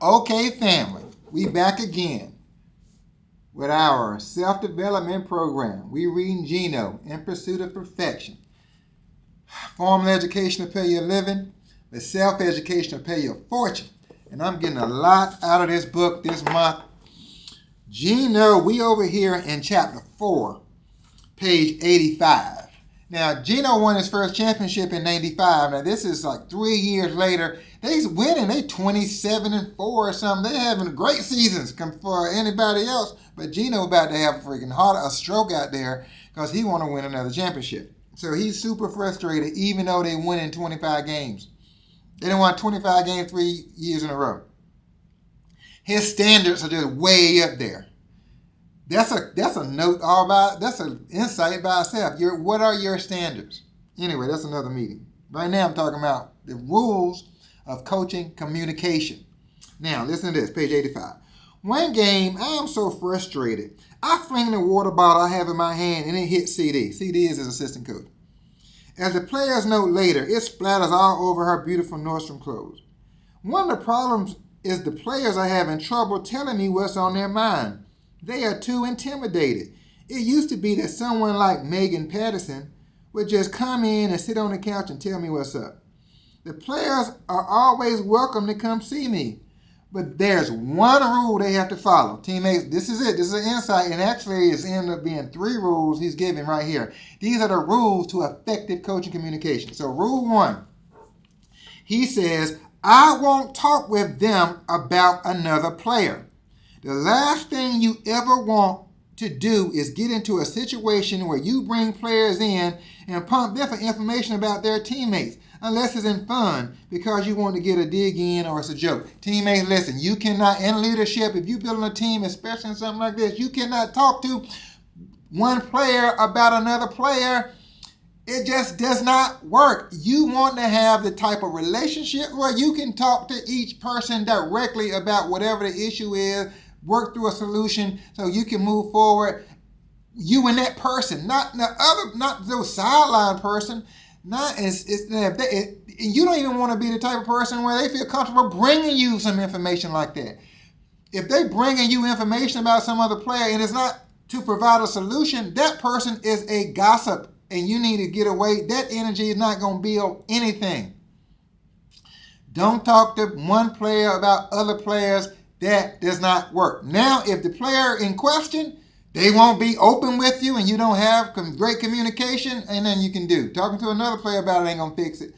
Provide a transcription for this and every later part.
Okay, family, we back again with our self-development program. We reading Geno, In Pursuit of Perfection. Formal education will pay you a living, but self-education will pay you a fortune. And I'm getting a lot out of this book this month. Geno, we over here in chapter 4, page 85. Now, Geno won his first championship in 95. Now, this is like 3 years later. They're winning. They 27-4 or something. They're having great seasons for anybody else. But Geno about to have a stroke out there because he want to win another championship. So he's super frustrated even though they win in 25 games. They done won 25 games 3 years in a row. His standards are just way up there. That's a note all by, that's an insight by itself. What are your standards? Anyway, that's another meeting. Right now I'm talking about the rules of coaching communication. Now, listen to this, page 85. One game, I am so frustrated. I fling the water bottle I have in my hand and it hits CD. CD is his assistant coach. As the players note later, it splatters all over her beautiful Nordstrom clothes. One of the problems is the players are having trouble telling me what's on their mind. They are too intimidated. It used to be that someone like Megan Patterson would just come in and sit on the couch and tell me what's up. The players are always welcome to come see me. But there's one rule they have to follow. Teammates, this is it. This is an insight. And actually, it's ended up being 3 rules he's giving right here. These are the rules to effective coaching communication. So rule 1, he says, I won't talk with them about another player. The last thing you ever want to do is get into a situation where you bring players in and pump them for information about their teammates, unless it's in fun because you want to get a dig in or it's a joke. Teammates, listen, you cannot, in leadership, if you're building a team, especially in something like this, you cannot talk to one player about another player. It just does not work. You want to have the type of relationship where you can talk to each person directly about whatever the issue is, work through a solution so you can move forward. You and that person, not the sideline person. You don't even want to be the type of person where they feel comfortable bringing you some information like that. If they bringing you information about some other player and it's not to provide a solution, that person is a gossip and you need to get away. That energy is not going to build anything. Don't talk to one player about other players. That does not work. Now, if the player in question, they won't be open with you and you don't have great communication, and then you can do. Talking to another player about it ain't going to fix it.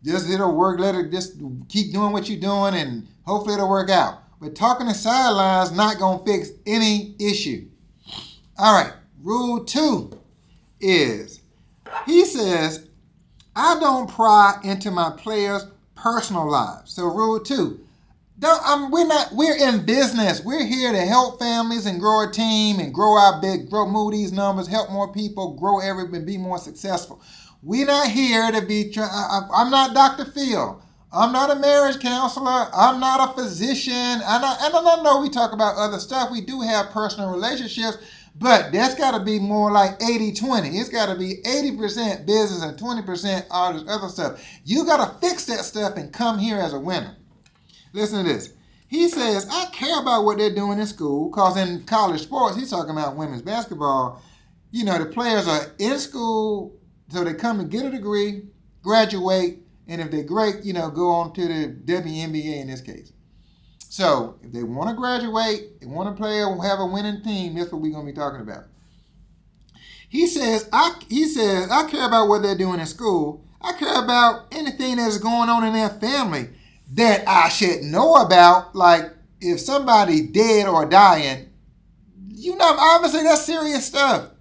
It'll work. Let it just keep doing what you're doing and hopefully it'll work out. But talking to sidelines not going to fix any issue. All right. Rule 2 is, he says, I don't pry into my players' personal lives. So rule 2, we're in business. We're here to help families and grow a team and move these numbers, help more people, and be more successful. We're not here to be, I'm not Dr. Phil. I'm not a marriage counselor. I'm not a physician. And I know we talk about other stuff. We do have personal relationships, but that's got to be more like 80-20. It's got to be 80% business and 20% all this other stuff. You got to fix that stuff and come here as a winner. Listen to this. He says, I care about what they're doing in school, because in college sports, he's talking about women's basketball. You know, the players are in school, so they come and get a degree, graduate, and if they're great, go on to the WNBA in this case. So if they want to graduate, they want to play or have a winning team, that's what we're going to be talking about. He says, I care about what they're doing in school. I care about anything that's going on in their family that I should know about. Like if somebody dead or dying, obviously that's serious stuff.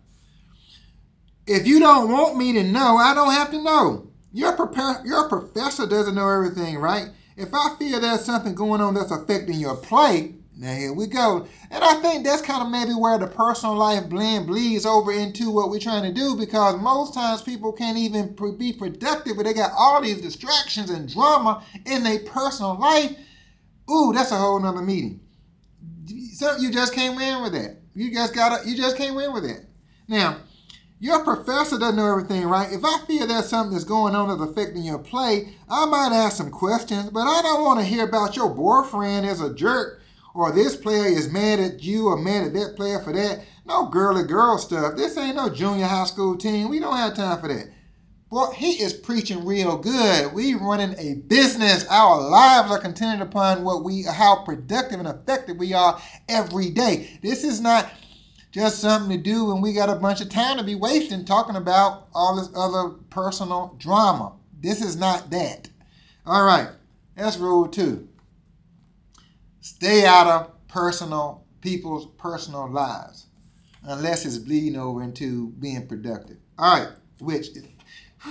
If you don't want me to know, I don't have to know. Your professor doesn't know everything, right? If I feel there's something going on that's affecting your play, now here we go. And I think that's kind of maybe where the personal life bleeds over into what we're trying to do, because most times people can't even be productive, but they got all these distractions and drama in their personal life. Ooh, that's a whole nother meeting. So you just can't win with that. You just can't win with that. Now, Your professor doesn't know everything, right? If I feel there's something that's going on that's affecting your play, I might ask some questions, but I don't want to hear about your boyfriend is a jerk, or this player is mad at you or mad at that player for that. No girly girl stuff. This ain't no junior high school team. We don't have time for that. Boy, he is preaching real good. We running a business. Our lives are contingent upon how productive and effective we are every day. This is not just something to do when we got a bunch of time to be wasting talking about all this other personal drama. This is not that. All right, that's rule 2. Stay out of people's personal lives, unless it's bleeding over into being productive. All right, which,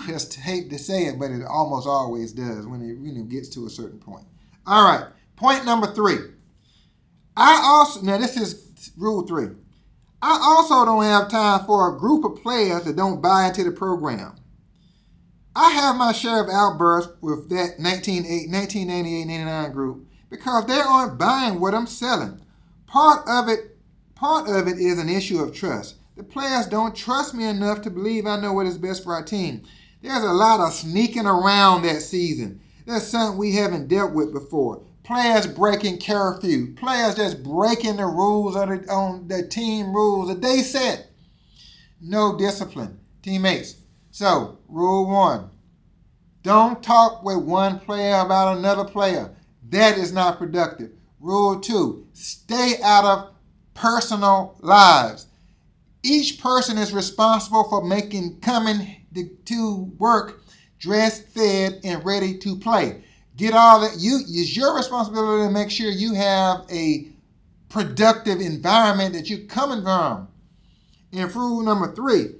just hate to say it, but it almost always does when it gets to a certain point. All right, point number 3. Now this is rule 3. I also don't have time for a group of players that don't buy into the program. I have my share of outbursts with that 1998-99 group because they aren't buying what I'm selling. Part of it is an issue of trust. The players don't trust me enough to believe I know what is best for our team. There's a lot of sneaking around that season. That's something we haven't dealt with before. Players breaking curfew. Players just breaking the rules on the team rules that they set. No discipline. Teammates. So, rule 1. Don't talk with one player about another player. That is not productive. Rule 2. Stay out of personal lives. Each person is responsible for coming to work dressed, fed, and ready to play. Get all that. It's your responsibility to make sure you have a productive environment that you're coming from. And rule number 3,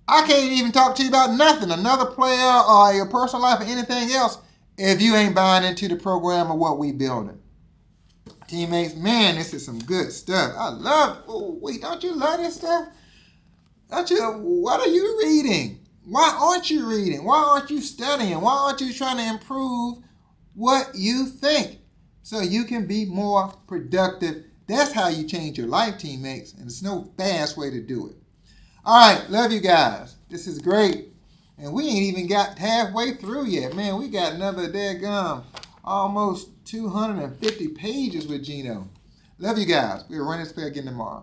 I can't even talk to you about nothing, another player or your personal life or anything else, if you ain't buying into the program or what we building. Teammates, man, this is some good stuff. I love, don't you love this stuff? What are you reading? Why aren't you reading? Why aren't you studying? Why aren't you trying to improve what you think so you can be more productive? That's how you change your life, teammates, and there's no fast way to do it. All right, love you guys. This is great. And we ain't even got halfway through yet. Man, we got another daggum almost 250 pages with Geno. Love you guys. We'll run this play again tomorrow.